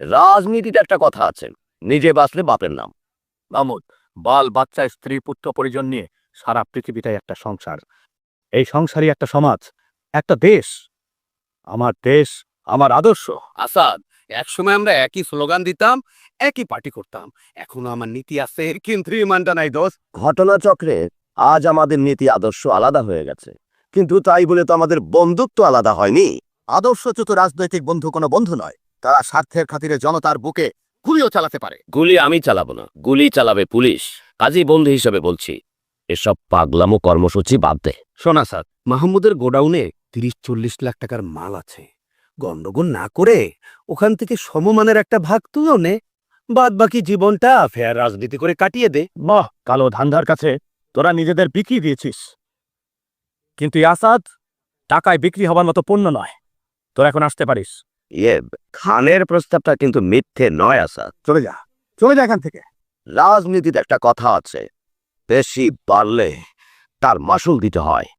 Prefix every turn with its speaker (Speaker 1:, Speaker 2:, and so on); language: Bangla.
Speaker 1: রাজনীতিতে একটা কথা আছে, নিজে বাঁচলে বাপের নাম।
Speaker 2: মাহমুদ, বাল বাচ্চা স্ত্রী পুত্র পরিজন নিয়ে সারা পৃথিবীটাই একটা সংসার। এই সংসারই একটা সমাজ, একটা দেশ। আমার দেশ, আমার আদর্শ।
Speaker 3: আসাদ, একসময় আমরা একই স্লোগান দিতাম, একই পার্টি করতাম। এখনো আমার নীতি আছে, কিন্তু ইমানটা নাই দোস্ত।
Speaker 1: ঘটনাচক্রে আজ আমাদের নীতি আদর্শ আলাদা হয়ে গেছে, কিন্তু তাই বলে তো আমাদের বন্ধুত্ব আলাদা হয়নি।
Speaker 2: আদর্শচ্যুত রাজনৈতিক বন্ধু কোনো বন্ধু নয়, তারা স্বার্থের খাতিরে জনতার বুকে গুলিও চালাতে পারে।
Speaker 1: গুলি আমি চালাবো না, গুলি চালাবে পুলিশ। কাজী বন্ধু হিসেবে বলছি, এসব পাগলামো কর্মসূচি বাদ দে।
Speaker 3: শোন আসাদ, মাহমুদের গোডাউনে 30-40 লাখ টাকার মাল আছে। গন্ডগোল না করে ওখান থেকে সমমানের একটা ভাগ তুইও নে, বাদ বাকি জীবনটা ফেয়ার রাজনীতি করে কাটিয়ে দে।
Speaker 2: বাহ, কালো ধান্দার কাছে তোরা নিজেদের বিক্রি দিয়েছিস। কিন্তু এই আসাদ টাকায় বিক্রি হবার মতো পণ্য নয়। তোরা এখন আসতে পারিস।
Speaker 1: খানের প্রস্তাবটা কিন্তু মিথ্যে নয় আসাদ।
Speaker 2: চলে যা, চলে যা এখান থেকে।
Speaker 1: রাজনীতিতে একটা কথা আছে, বেশি বাড়লে তার মাসুল দিতে হয়।